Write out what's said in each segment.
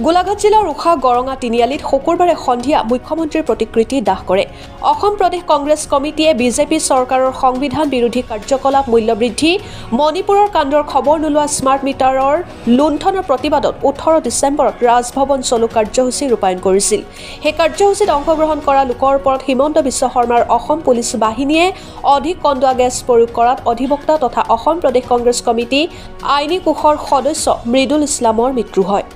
গোলাঘাট জিলাৰ উষা গৰঙা তিনিআলিত শুকুৰবাৰে সন্ধিয়া মুখ্যমন্ত্ৰীৰ প্ৰতিকৃতি দাহ কৰে। অসম প্ৰদেশ কংগ্ৰেছ কমিটিয়ে বিজেপি চৰকাৰৰ সংবিধান বিৰোধী কাৰ্যকলাপ মূল্যবৃদ্ধি, মণিপুৰৰ কাণ্ডৰ খবৰ নোলোৱা স্মাৰ্ট মিটাৰৰ লুণ্ঠনৰ প্ৰতিবাদত 18 ডিচেম্বৰত ৰাজভৱন চলো কাৰ্যসূচী ৰূপায়ণ কৰিছিল। সেই কাৰ্যসূচীত অংশগ্ৰহণ কৰা লোকৰ ওপৰত হিমন্ত বিশ্ব শৰ্মাৰ অসম পুলিচ বাহিনীয়ে অধিক কন্দুৱা গেছ প্ৰয়োগ কৰাত অধিবক্তা তথা অসম প্ৰদেশ কংগ্ৰেছ কমিটি আইনী কোষৰ সদস্য মৃদুল ইছলামৰ মৃত্যু হয়।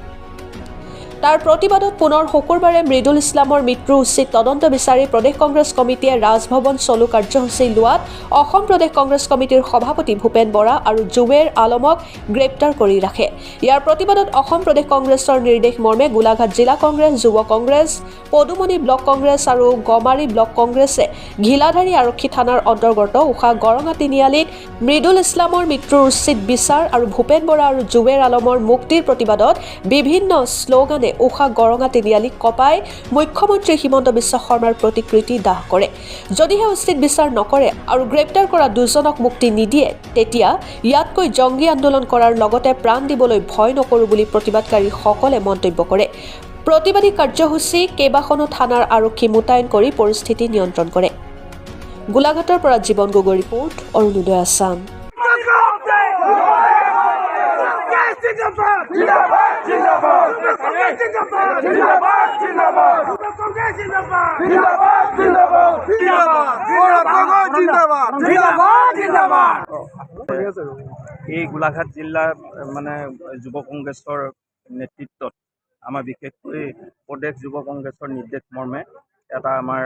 তাৰ প্ৰতিবাদত পুনৰ শুকুৰবাৰে মৃদুল ইছলামৰ মৃত্যুৰ উচিত তদন্ত বিচাৰি প্ৰদেশ কংগ্ৰেছ কমিটিয়ে ৰাজভৱন চলো কাৰ্যসূচী লোৱাত অসম প্ৰদেশ কংগ্ৰেছ কমিটিৰ সভাপতি ভূপেন বৰা আৰু জুবেৰ আলমক গ্ৰেপ্তাৰ কৰি ৰাখে। ইয়াৰ প্ৰতিবাদত অসম প্ৰদেশ কংগ্ৰেছৰ নিৰ্দেশ মৰ্মে গোলাঘাট জিলা কংগ্ৰেছ, যুৱ কংগ্ৰেছ, পদুমণি ব্লক কংগ্ৰেছ আৰু গমাৰী ব্লক কংগ্ৰেছে ঘিলাধাৰী আৰক্ষী থানাৰ অন্তৰ্গত উষা গৰঙা তিনিআলিত মৃদুল ইছলামৰ মৃত্যুৰ উচিত বিচাৰ আৰু ভূপেন বৰা আৰু জুবেৰ আলমৰ মুক্তিৰ প্ৰতিবাদত বিভিন্ন শ্লোগানে উষা গৰঙা তিনিআলিক কপাই মুখ্যমন্ত্ৰী হিমন্ত বিশ্ব শৰ্মাৰ প্ৰতিকৃতি দাহ কৰে। যদিহে উচিত বিচাৰ নকৰে আৰু গ্ৰেপ্তাৰ কৰা দুজনক মুক্তি নিদিয়ে, তেতিয়া ইয়াতকৈ জংগী আন্দোলন কৰাৰ লগতে প্ৰাণ দিবলৈ ভয় নকৰোঁ বুলি প্ৰতিবাদকাৰীসকলে মন্তব্য কৰে। প্ৰতিবাদী কাৰ্যসূচী কেইবাখনো থানাৰ আৰক্ষী মোতায়েন কৰি পৰিস্থিতি নিয়ন্ত্ৰণ কৰে। গোলাঘাটৰ পৰা জীৱন গগৈ ৰিপৰ্ট, অৰুণোদয় আছাম। এই গোলাঘাট জিলাৰ যুৱ কংগ্ৰেছৰ নেতৃত্বত আমাৰ বিশেষকৈ প্ৰদেশ যুৱ কংগ্ৰেছৰ নিৰ্দেশ মৰ্মে এটা আমাৰ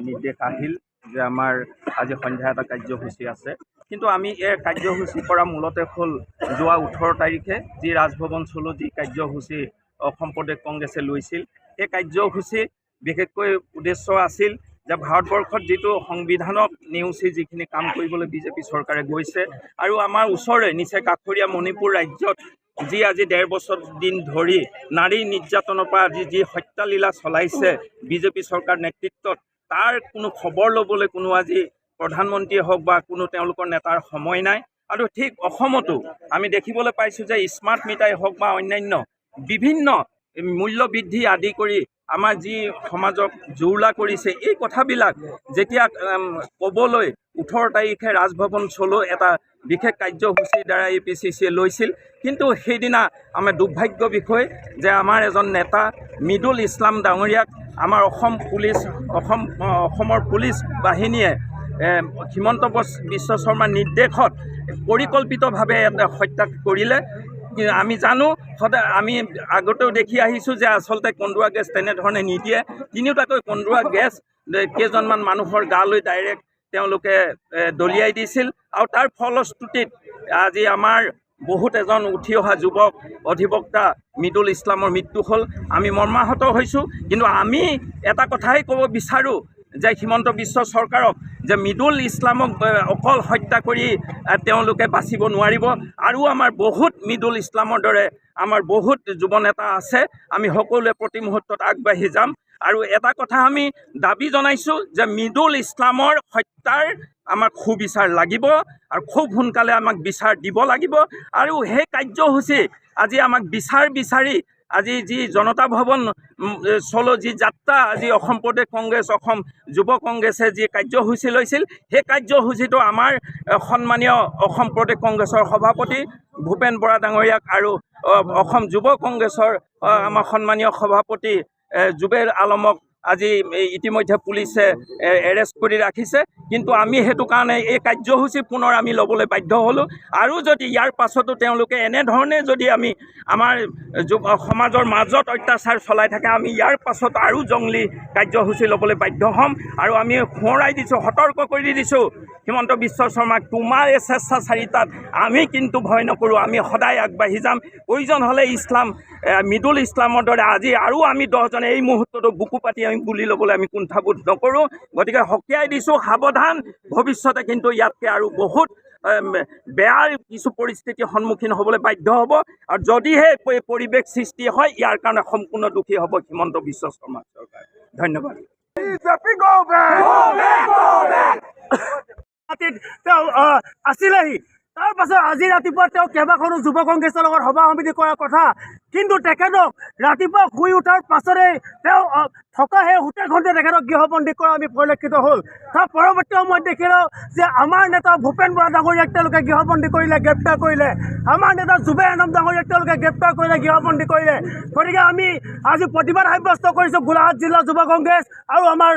নিৰ্দেশ আহিল যে আমাৰ আজি সন্ধ্যা এটা কাৰ্যসূচী আছে। কিন্তু আমি এই কাৰ্যসূচী কৰা মূলতে হ'ল যোৱা 18 তাৰিখে যি ৰাজভৱন চলো যি কাৰ্যসূচী অসম প্ৰদেশ কংগ্ৰেছে লৈছিল, সেই কাৰ্যসূচী বিশেষকৈ উদ্দেশ্য আছিল যে ভাৰতবৰ্ষত যিটো সংবিধানক নেওচি যিখিনি কাম কৰিবলৈ বিজেপি চৰকাৰে গৈছে আৰু আমাৰ ওচৰৰে নিচে কাষৰীয়া মণিপুৰ ৰাজ্যত যি আজি 1.5 বছৰ দিন ধৰি নাৰী নিৰ্যাতনৰ পৰা যি হত্যালীলা চলাইছে বিজেপি চৰকাৰ নেতৃত্বত, তাৰ কোনো খবৰ ল'বলৈ কোনো আজি প্ৰধানমন্ত্ৰীয়ে হওক বা কোনো তেওঁলোকৰ নেতাৰ সময় নাই। আৰু ঠিক অসমতো আমি দেখিবলৈ পাইছোঁ যে স্মাৰ্ট মিটাৰেই হওক বা অন্যান্য বিভিন্ন মূল্য বৃদ্ধি আদি কৰি আমাৰ যি সমাজক জুৰুলা কৰিছে, এই কথাবিলাক যেতিয়া ক'বলৈ 18 তাৰিখে ৰাজভৱন চলো এটা বিশেষ কাৰ্যসূচীৰ দ্বাৰা APCCয়ে লৈছিল। কিন্তু সেইদিনা আমাৰ দুৰ্ভাগ্য বিষয় যে আমাৰ এজন নেতা মৃদুল ইছলাম ডাঙৰীয়াক আমাৰ অসমৰ পুলিচ বাহিনীয়ে হিমন্ত বিশ্ব শৰ্মাৰ নিৰ্দেশত পৰিকল্পিতভাৱে হত্যা কৰিলে। আমি জানো, সদায় আমি আগতেও দেখি আহিছোঁ যে আচলতে কন্দুৱা গেছ তেনেধৰণে নিদিয়ে। তিনিওটাকৈ কন্দুৱা গেছ কেইজনমান মানুহৰ গালৈ ডাইৰেক্ট তেওঁলোকে দলিয়াই দিছিল আৰু তাৰ ফলশ্ৰুতিত আজি আমাৰ বহুত এজন উঠি অহা যুৱক অধিবক্তা মৃদুল ইছলামৰ মৃত্যু হ'ল। আমি মৰ্মাহত হৈছোঁ। কিন্তু আমি এটা কথাই ক'ব বিচাৰোঁ যে হিমন্ত বিশ্ব চৰকাৰক যে মৃদুল ইছলামক অকল হত্যা কৰি তেওঁলোকে বাচিব নোৱাৰিব। আৰু আমাৰ বহুত মৃদুল ইছলামৰ দৰে আমাৰ বহুত যুৱ নেতা আছে। আমি সকলোৱে প্ৰতি মুহূৰ্তত আগবাঢ়ি যাম। আৰু এটা কথা আমি দাবী জনাইছোঁ যে মৃদুল ইছলামৰ হত্যাৰ আমাক সুবিচাৰ লাগিব আৰু খুব সোনকালে আমাক বিচাৰ দিব লাগিব। আৰু সেই কাৰ্যসূচী আজি আমাক বিচাৰি আজি যি জনতা ভৱন চলো যি যাত্ৰা আজি অসম প্ৰদেশ কংগ্ৰেছ, অসম যুৱ কংগ্ৰেছে যি কাৰ্যসূচী লৈছিল, সেই কাৰ্যসূচীটো আমাৰ সন্মানীয় অসম প্ৰদেশ কংগ্ৰেছৰ সভাপতি ভূপেন বৰা ডাঙৰীয়াক আৰু অসম যুৱ কংগ্ৰেছৰ আমাৰ সন্মানীয় সভাপতি জুবেৰ আলমক আজি ইতিমধ্যে পুলিচে এৰেষ্ট কৰি ৰাখিছে। কিন্তু আমি সেইটো কাৰণে এই কাৰ্যসূচী পুনৰ আমি ল'বলৈ বাধ্য হ'লোঁ। আৰু যদি ইয়াৰ পাছতো তেওঁলোকে এনেধৰণে যদি আমাৰ সমাজৰ মাজত অত্যাচাৰ চলাই থাকে, আমি ইয়াৰ পাছত আৰু জংলী কাৰ্যসূচী ল'বলৈ বাধ্য হ'ম। আৰু আমি সোঁৱৰাই দিছোঁ, সতৰ্ক কৰি দিছোঁ হিমন্ত বিশ্ব শৰ্মাক, তোমাৰ এই স্বেচ্ছাচাৰিতাত আমি কিন্তু ভয় নকৰোঁ। আমি সদায় আগবাঢ়ি যাম। প্ৰয়োজন হ'লে মৃদুল ইছলামৰ দৰে আজি আৰু আমি 10জনে এই মুহূৰ্ততো বুকু পাতি আমি গুলি ল'বলৈ আমি কুণ্ঠাবোধ নকৰোঁ। গতিকে সকীয়াই দিছোঁ, সাৱধান, ভৱিষ্যতে কিন্তু ইয়াতকৈ আৰু বহুত বেয়া কিছু পৰিস্থিতিৰ সন্মুখীন হ'বলৈ বাধ্য হ'ব। আৰু যদিহে পৰিৱেশ সৃষ্টি হয়, ইয়াৰ কাৰণে সম্পূৰ্ণ দোষী হ'ব হিমন্ত বিশ্ব শৰ্মা চৰকাৰ। ধন্যবাদ। আছিলেহি তাৰ পাছত আজি ৰাতিপুৱা তেওঁ কেইবাখনো যুৱ কংগ্ৰেছৰ লগত সভা সমিতি কৰাৰ কথা, কিন্তু তেখেতক ৰাতিপুৱা শুই উঠাৰ পাছতে তেওঁ থকা সেই হোটেলখনতে তেখেতক গৃহবন্দী কৰা আমি পৰিলক্ষিত হ'ল। তাৰ পৰৱৰ্তী সময়ত দেখিলোঁ যে আমাৰ নেতা ভূপেন বৰা ডাঙৰীয়াক তেওঁলোকে গৃহবন্দী কৰিলে, গ্ৰেপ্তাৰ কৰিলে। আমাৰ নেতা জুবেৰ আলম ডাঙৰীয়াক তেওঁলোকে গ্ৰেপ্তাৰ কৰিলে, গৃহবন্দী কৰিলে। গতিকে আমি আজি প্ৰতিবাদ সাব্যস্ত কৰিছোঁ গোলাঘাট জিলা যুৱ কংগ্ৰেছ আৰু আমাৰ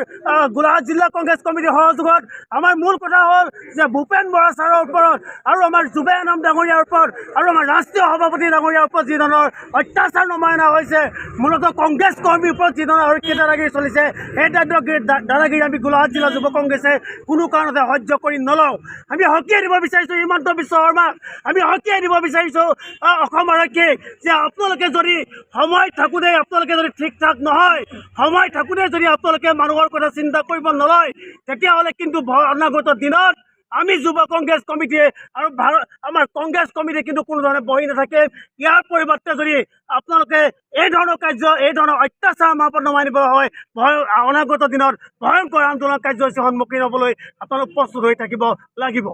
গোলাঘাট জিলা কংগ্ৰেছ কমিটিৰ সহযোগত। আমাৰ মূল কথা হ'ল যে ভূপেন বৰা ছাৰৰ ওপৰত আৰু আমাৰ জুবেৰ আলম ডাঙৰীয়াৰ ওপৰত আৰু আমাৰ ৰাষ্ট্ৰীয় সভাপতি ডাঙৰীয়াৰ ওপৰত যি ধৰণৰ অত্যাচাৰ নমায়না হৈছে, মূলতঃ কংগ্ৰেছ কৰ্মীৰ ওপৰত যি ধৰণৰ হত্যা দাদাগিৰি চলিছে, সেই দাদাগিৰি আমি গোলাঘাট জিলা যুৱ কংগ্ৰেছে কোনো কাৰণতে সহ্য কৰি নলওঁ। আমি সকীয়াই দিব বিচাৰিছোঁ হিমন্ত বিশ্ব শৰ্মাক, আমি সকীয়াই দিব বিচাৰিছোঁ অসম আৰক্ষীক যে আপোনালোকে যদি সময় থাকোঁতে আপোনালোকে যদি ঠিক ঠাক নহয়, সময় থাকোঁতে যদি আপোনালোকে মানুহৰ কথা চিন্তা কৰিব নলয়, তেতিয়াহ'লে কিন্তু অনাগত দিনত আমি যুৱ কংগ্ৰেছ কমিটিয়ে আৰু আমাৰ কংগ্ৰেছ কমিটিয়ে কিন্তু কোনো ধৰণে বহি নাথাকে। ইয়াৰ পৰিৱৰ্তে যদি আপোনালোকে এই ধৰণৰ কাৰ্য, এই ধৰণৰ অত্যাচাৰ আমাৰ ওপৰত নমাই নিব হয়, অনাগত দিনত ভয়ংকৰ আন্দোলন কাৰ্যসূচীৰ সন্মুখীন হ'বলৈ আপোনালোক প্ৰস্তুত হৈ থাকিব লাগিব।